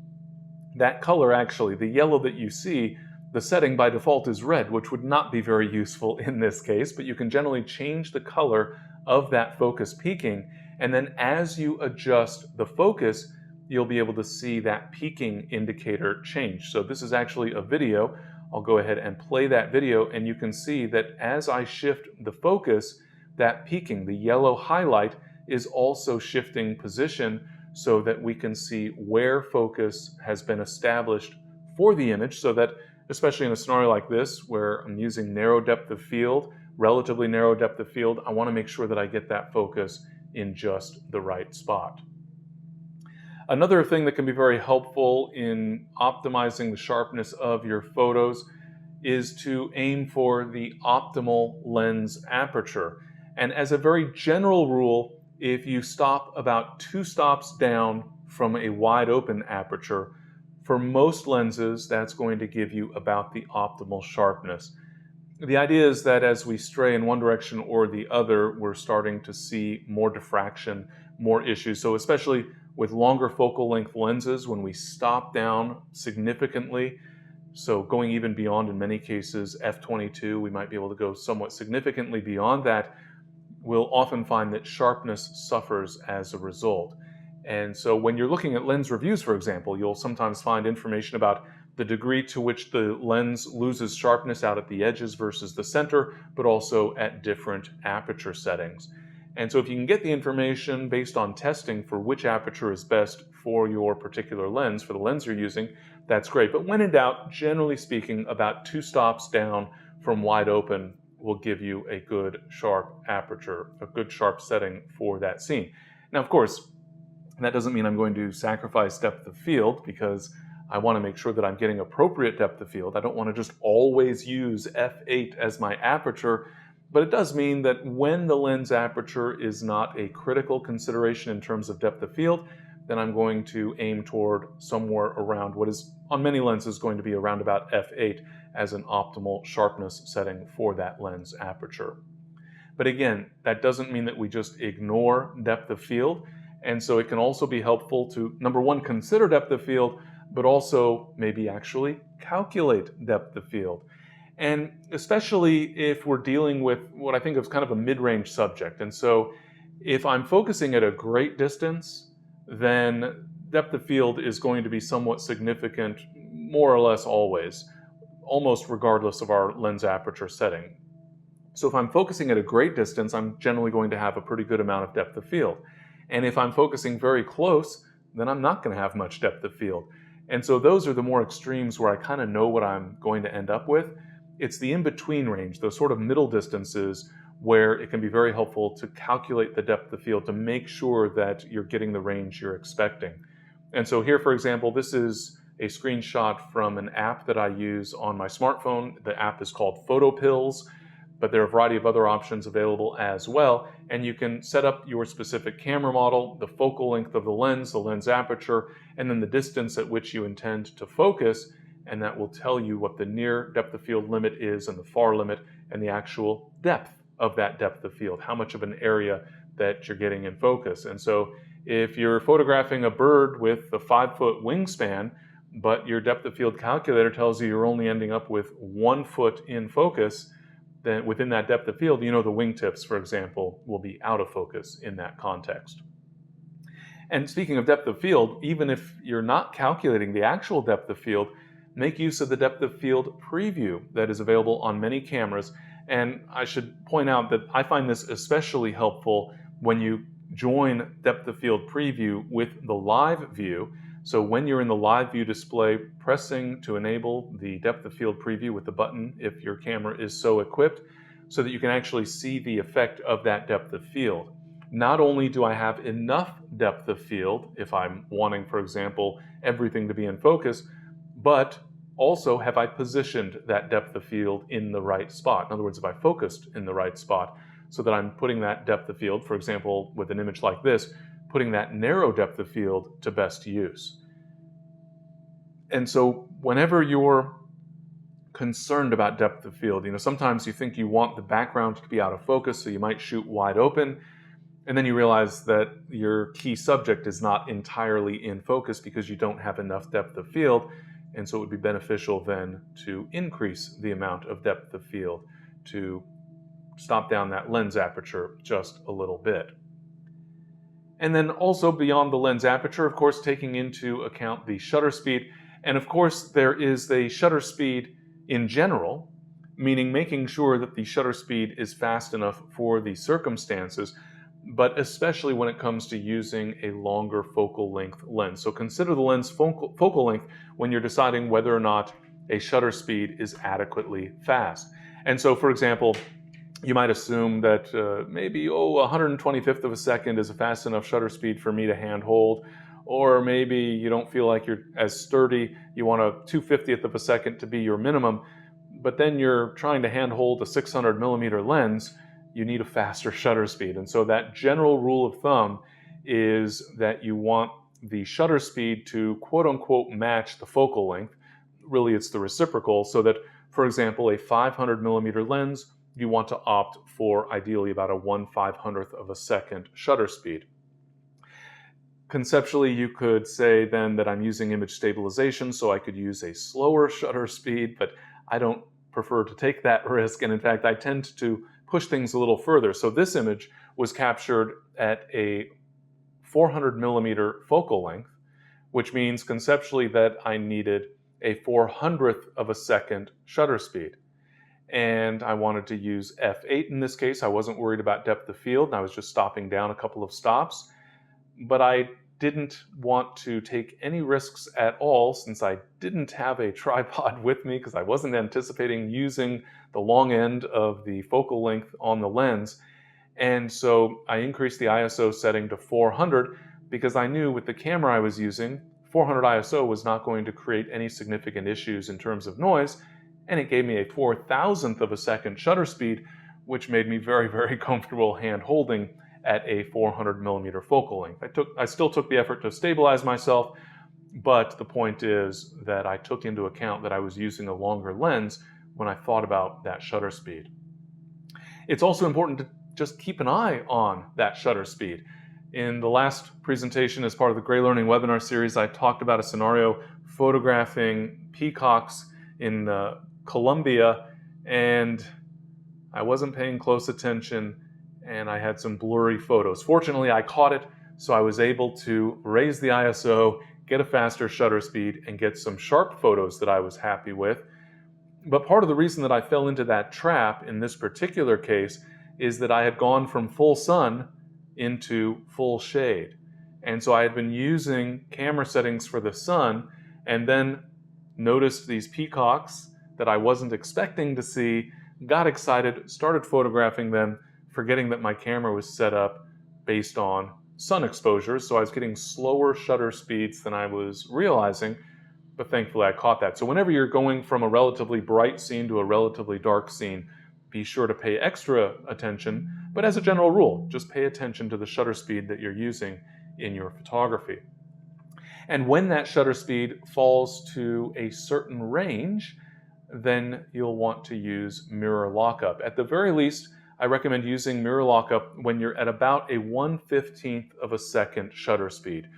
That color, actually, the yellow that you see, the setting by default is red, which would not be very useful in this case, but you can generally change the color of that focus peaking, and then as you adjust the focus, you'll be able to see that peaking indicator change. So this is actually a video. I'll go ahead and play that video, and you can see that as I shift the focus, that peaking, the yellow highlight, is also shifting position so that we can see where focus has been established for the image, so that especially in a scenario like this where I'm using narrow depth of field, relatively narrow depth of field, I want to make sure that I get that focus in just the right spot. Another thing that can be very helpful in optimizing the sharpness of your photos is to aim for the optimal lens aperture. And as a very general rule, if you stop about 2 stops down from a wide open aperture, for most lenses, that's going to give you about the optimal sharpness. The idea is that as we stray in one direction or the other, we're starting to see more diffraction, more issues. So especially with longer focal length lenses, when we stop down significantly, so going even beyond, in many cases, f22, we might be able to go somewhat significantly beyond that, we'll often find that sharpness suffers as a result. And so when you're looking at lens reviews, for example, you'll sometimes find information about the degree to which the lens loses sharpness out at the edges versus the center, but also at different aperture settings. And so if you can get the information based on testing for which aperture is best for your particular lens, for the lens you're using, that's great. But when in doubt, generally speaking, about 2 stops down from wide open will give you a good sharp aperture, a good sharp setting for that scene. Now, of course, that doesn't mean I'm going to sacrifice depth of field, because I want to make sure that I'm getting appropriate depth of field. I don't want to just always use f8 as my aperture, but it does mean that when the lens aperture is not a critical consideration in terms of depth of field, then I'm going to aim toward somewhere around what is on many lenses going to be around about f8 as an optimal sharpness setting for that lens aperture. But again, that doesn't mean that we just ignore depth of field. And so it can also be helpful to, number one, consider depth of field, but also maybe actually calculate depth of field. And especially if we're dealing with what I think of as kind of a mid-range subject. And so if I'm focusing at a great distance, then depth of field is going to be somewhat significant, more or less always, almost regardless of our lens aperture setting. So if I'm focusing at a great distance, I'm generally going to have a pretty good amount of depth of field. And if I'm focusing very close, then I'm not going to have much depth of field. And so those are the more extremes where I kind of know what I'm going to end up with. It's the in-between range, those sort of middle distances, where it can be very helpful to calculate the depth of field to make sure that you're getting the range you're expecting. And so here, for example, this is a screenshot from an app that I use on my smartphone. The app is called PhotoPills, but there are a variety of other options available as well. And you can set up your specific camera model, the focal length of the lens aperture, and then the distance at which you intend to focus. And that will tell you what the near depth of field limit is and the far limit and the actual depth of that depth of field, how much of an area that you're getting in focus. And so if you're photographing a bird with a 5-foot wingspan, but your depth of field calculator tells you you're only ending up with 1 foot in focus, then within that depth of field, you know the wingtips, for example, will be out of focus in that context. And speaking of depth of field, even if you're not calculating the actual depth of field, make use of the depth of field preview that is available on many cameras. And I should point out that I find this especially helpful when you join depth of field preview with the live view. So when you're in the live view display, pressing to enable the depth of field preview with the button if your camera is so equipped, so that you can actually see the effect of that depth of field. Not only do I have enough depth of field if I'm wanting, for example, everything to be in focus, but also have I positioned that depth of field in the right spot. In other words, have I focused in the right spot so that I'm putting that depth of field, for example, with an image like this, putting that narrow depth of field to best use. And so whenever you're concerned about depth of field, sometimes you think you want the background to be out of focus, so you might shoot wide open, and then you realize that your key subject is not entirely in focus because you don't have enough depth of field. And so it would be beneficial then to increase the amount of depth of field to stop down that lens aperture just a little bit. And then also beyond the lens aperture, of course, taking into account the shutter speed. And of course, there is the shutter speed in general, meaning making sure that the shutter speed is fast enough for the circumstances, but especially when it comes to using a longer focal length lens. So consider the lens focal length when you're deciding whether or not a shutter speed is adequately fast. And so, for example, you might assume that maybe 125th of a second is a fast enough shutter speed for me to hand hold, or maybe you don't feel like you're as sturdy, you want a 2/50th of a second to be your minimum, but then you're trying to hand hold a 600 millimeter lens, you need a faster shutter speed. And so that general rule of thumb is that you want the shutter speed to quote unquote match the focal length. Really, it's the reciprocal, so that, for example, a 500 millimeter lens, you want to opt for ideally about a 1/500th of a second shutter speed. Conceptually, you could say then that I'm using image stabilization, so I could use a slower shutter speed, but I don't prefer to take that risk. And in fact, I tend to push things a little further. So this image was captured at a 400 millimeter focal length, which means conceptually that I needed a 400th of a second shutter speed. And I wanted to use f8 in this case. I wasn't worried about depth of field, and I was just stopping down a couple of stops. But I didn't want to take any risks at all since I didn't have a tripod with me because I wasn't anticipating using the long end of the focal length on the lens. And so I increased the ISO setting to 400 because I knew with the camera I was using, 400 ISO was not going to create any significant issues in terms of noise, and it gave me a 4,000th of a second shutter speed, which made me very, very comfortable hand holding at a 400mm focal length. I still took the effort to stabilize myself, but the point is that I took into account that I was using a longer lens when I thought about that shutter speed. It's also important to just keep an eye on that shutter speed. In the last presentation as part of the GreyLearning webinar series, I talked about a scenario photographing peacocks in Colombia, and I wasn't paying close attention and I had some blurry photos. Fortunately, I caught it, so I was able to raise the ISO, get a faster shutter speed, and get some sharp photos that I was happy with. But part of the reason that I fell into that trap in this particular case is that I had gone from full sun into full shade. And so I had been using camera settings for the sun and then noticed these peacocks that I wasn't expecting to see, got excited, started photographing them, forgetting that my camera was set up based on sun exposures. So I was getting slower shutter speeds than I was realizing, but thankfully I caught that. So whenever you're going from a relatively bright scene to a relatively dark scene, be sure to pay extra attention, but as a general rule, just pay attention to the shutter speed that you're using in your photography. And when that shutter speed falls to a certain range, then you'll want to use mirror lockup. At the very least, I recommend using mirror lockup when you're at about a 1/15th of a second shutter speed.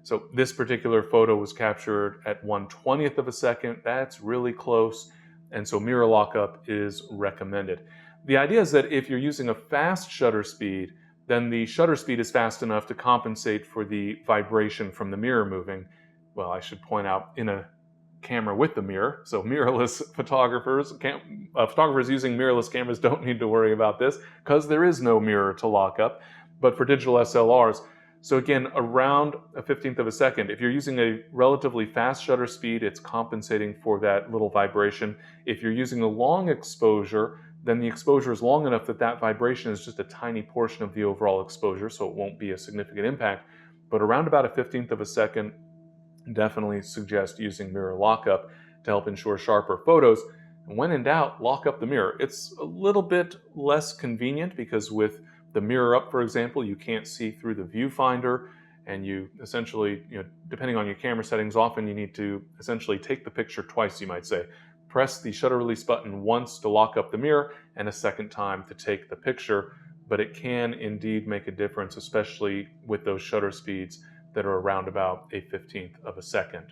So this particular photo was captured at 1/20th of a second. That's really close. And so mirror lockup is recommended. The idea is that if you're using a fast shutter speed, then the shutter speed is fast enough to compensate for the vibration from the mirror moving. Well, I should point out, in a camera with the mirror, so mirrorless photographers using mirrorless cameras don't need to worry about this because there is no mirror to lock up. But for digital SLRs, so again, around a 15th of a second. If you're using a relatively fast shutter speed, it's compensating for that little vibration. If you're using a long exposure, then the exposure is long enough that that vibration is just a tiny portion of the overall exposure, so it won't be a significant impact. But around about a 15th of a second, definitely suggest using mirror lockup to help ensure sharper photos. And when in doubt, lock up the mirror. It's a little bit less convenient because with the mirror up, for example, you can't see through the viewfinder, and you essentially, depending on your camera settings, often you need to essentially take the picture twice, you might say. Press the shutter release button once to lock up the mirror and a second time to take the picture, but it can indeed make a difference, especially with those shutter speeds that are around about a 15th of a second.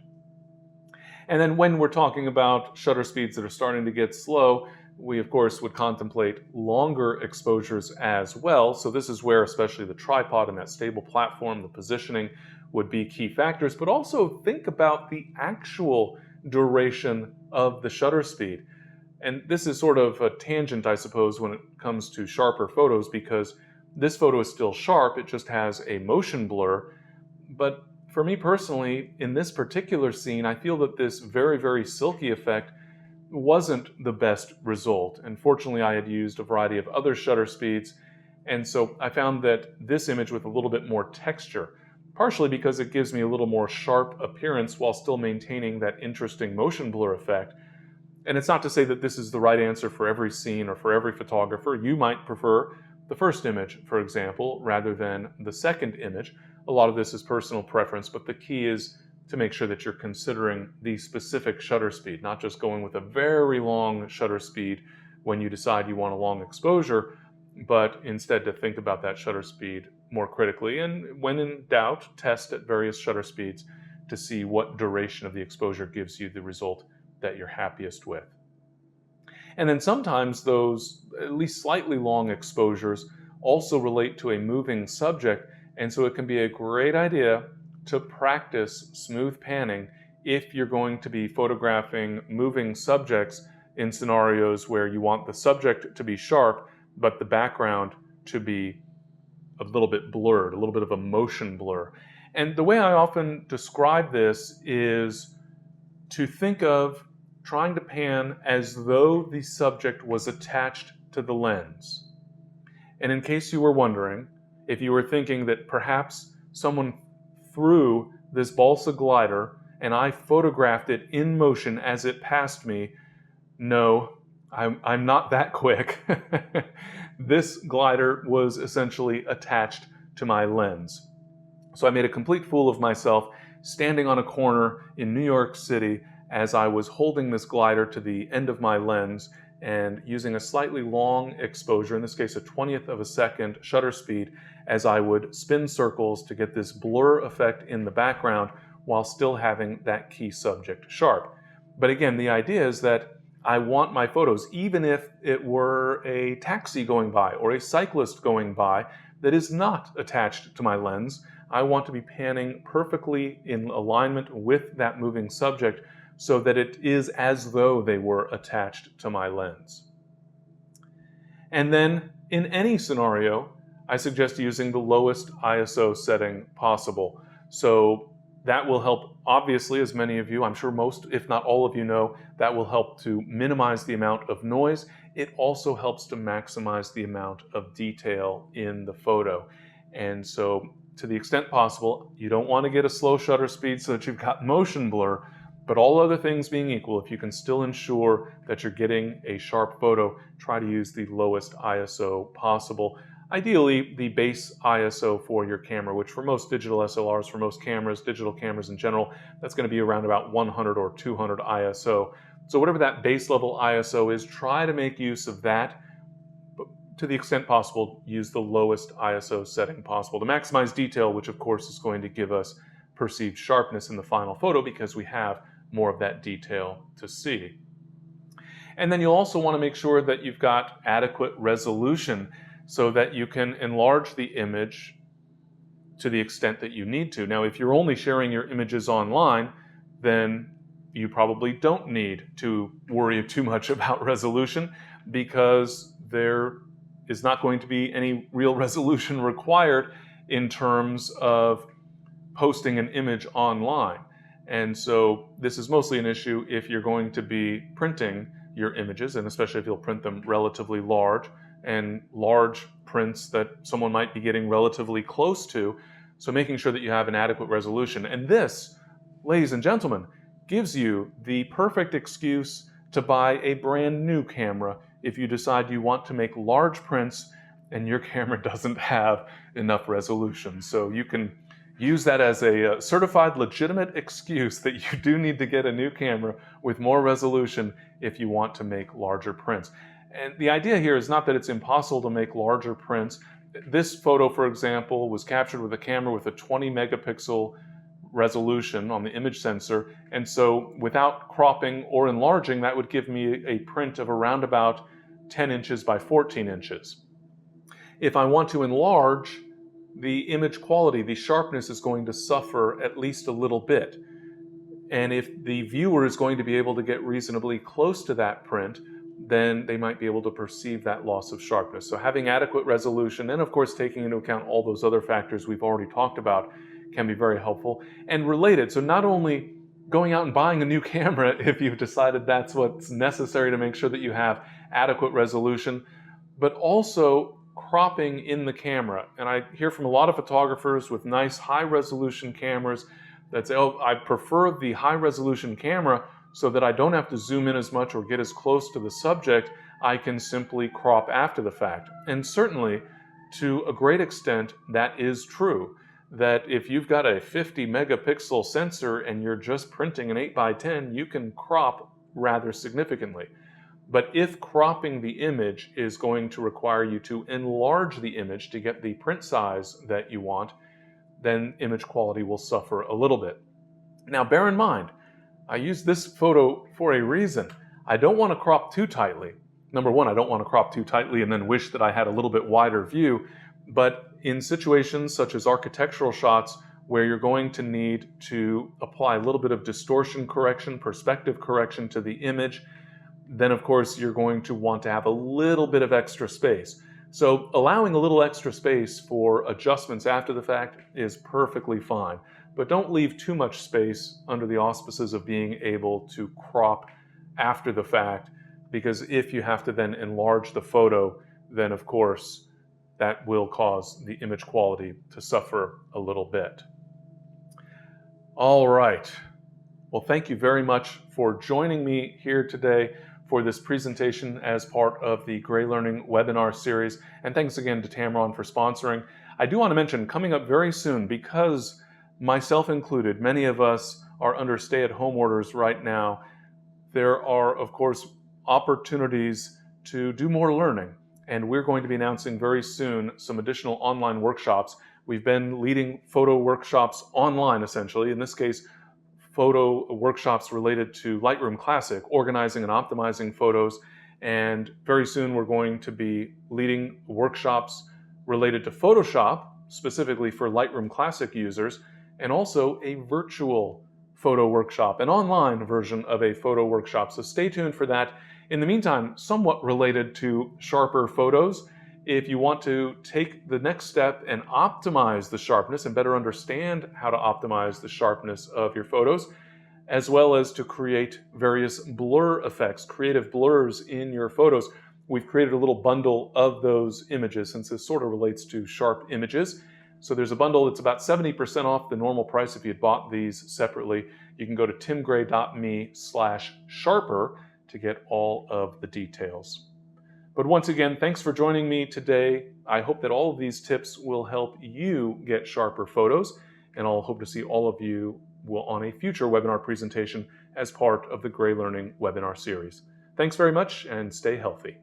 And then when we're talking about shutter speeds that are starting to get slow, we of course would contemplate longer exposures as well. So this is where especially the tripod and that stable platform, the positioning, would be key factors, but also think about the actual duration of the shutter speed. And this is sort of a tangent, I suppose, when it comes to sharper photos, because this photo is still sharp, it just has a motion blur. But for me personally, in this particular scene, I feel that this very, very silky effect wasn't the best result. And fortunately, I had used a variety of other shutter speeds, and so I found that this image with a little bit more texture, partially because it gives me a little more sharp appearance while still maintaining that interesting motion blur effect. And it's not to say that this is the right answer for every scene or for every photographer. You might prefer the first image, for example, rather than the second image. A lot of this is personal preference, but the key is to make sure that you're considering the specific shutter speed, not just going with a very long shutter speed when you decide you want a long exposure, but instead to think about that shutter speed more critically. And when in doubt, test at various shutter speeds to see what duration of the exposure gives you the result that you're happiest with. And then sometimes those at least slightly long exposures also relate to a moving subject, and so it can be a great idea to practice smooth panning if you're going to be photographing moving subjects in scenarios where you want the subject to be sharp, but the background to be a little bit blurred, a little bit of a motion blur. And the way I often describe this is to think of trying to pan as though the subject was attached to the lens. And in case you were wondering, if you were thinking that perhaps someone threw this balsa glider and I photographed it in motion as it passed me, no, I'm not that quick. this glider was essentially attached to my lens. So I made a complete fool of myself standing on a corner in New York City as I was holding this glider to the end of my lens and using a slightly long exposure, in this case a 20th of a second shutter speed, as I would spin circles to get this blur effect in the background while still having that key subject sharp. But again, the idea is that I want my photos, even if it were a taxi going by or a cyclist going by that is not attached to my lens, I want to be panning perfectly in alignment with that moving subject so that it is as though they were attached to my lens. And then in any scenario, I suggest using the lowest ISO setting possible. So that will help, obviously, as many of you, I'm sure most, if not all of you know, that will help to minimize the amount of noise. It also helps to maximize the amount of detail in the photo. And so to the extent possible, you don't want to get a slow shutter speed so that you've got motion blur, but all other things being equal, if you can still ensure that you're getting a sharp photo, try to use the lowest ISO possible. Ideally, the base ISO for your camera, which for most digital SLRs, for most cameras, digital cameras in general, that's going to be around about 100 or 200 ISO. So whatever that base level ISO is, try to make use of that. But to the extent possible, use the lowest ISO setting possible to maximize detail, which of course is going to give us perceived sharpness in the final photo because we have more of that detail to see. And then you'll also want to make sure that you've got adequate resolution so that you can enlarge the image to the extent that you need to. Now, if you're only sharing your images online, then you probably don't need to worry too much about resolution because there is not going to be any real resolution required in terms of posting an image online. And so this is mostly an issue if you're going to be printing your images, and especially if you'll print them relatively large, and large prints that someone might be getting relatively close to. So making sure that you have an adequate resolution. And this, ladies and gentlemen, gives you the perfect excuse to buy a brand new camera if you decide you want to make large prints and your camera doesn't have enough resolution. So you can use that as a certified legitimate excuse that you do need to get a new camera with more resolution if you want to make larger prints. And the idea here is not that it's impossible to make larger prints. This photo, for example, was captured with a camera with a 20 megapixel resolution on the image sensor, and so without cropping or enlarging, that would give me a print of around about 10 inches by 14 inches. If I want to enlarge, the image quality, the sharpness is going to suffer at least a little bit. And if the viewer is going to be able to get reasonably close to that print, then they might be able to perceive that loss of sharpness. So having adequate resolution, and of course taking into account all those other factors we've already talked about, can be very helpful. And related, so not only going out and buying a new camera if you've decided that's what's necessary to make sure that you have adequate resolution, but also cropping in the camera. And I hear from a lot of photographers with nice high resolution cameras that say, oh, I prefer the high resolution camera so that I don't have to zoom in as much or get as close to the subject. I can simply crop after the fact. And certainly, to a great extent, that is true. That if you've got a 50 megapixel sensor and you're just printing an 8x10, you can crop rather significantly. But if cropping the image is going to require you to enlarge the image to get the print size that you want, then image quality will suffer a little bit. Now, bear in mind, I use this photo for a reason. I don't want to crop too tightly. Number one, I don't want to crop too tightly and then wish that I had a little bit wider view. But in situations such as architectural shots where you're going to need to apply a little bit of distortion correction, perspective correction to the image, then of course you're going to want to have a little bit of extra space. So allowing a little extra space for adjustments after the fact is perfectly fine. But don't leave too much space under the auspices of being able to crop after the fact, because if you have to then enlarge the photo, then of course that will cause the image quality to suffer a little bit. All right. Well, thank you very much for joining me here today for this presentation as part of the GreyLearning webinar series. And thanks again to Tamron for sponsoring. I do want to mention, coming up very soon, because myself included, many of us are under stay-at-home orders right now, there are, of course, opportunities to do more learning. And we're going to be announcing very soon some additional online workshops. We've been leading photo workshops online, essentially. In this case, photo workshops related to Lightroom Classic, organizing and optimizing photos. And very soon we're going to be leading workshops related to Photoshop, specifically for Lightroom Classic users, and also a virtual photo workshop, an online version of a photo workshop. So stay tuned for that. In the meantime, somewhat related to sharper photos, if you want to take the next step and optimize the sharpness and better understand how to optimize the sharpness of your photos, as well as to create various blur effects, creative blurs in your photos, we've created a little bundle of those images, since this sort of relates to sharp images. So there's a bundle that's about 70% off the normal price if you had bought these separately. You can go to timgrey.me/sharper to get all of the details. But once again, thanks for joining me today. I hope that all of these tips will help you get sharper photos, and I'll hope to see all of you on a future webinar presentation as part of the GreyLearning webinar series. Thanks very much, and stay healthy.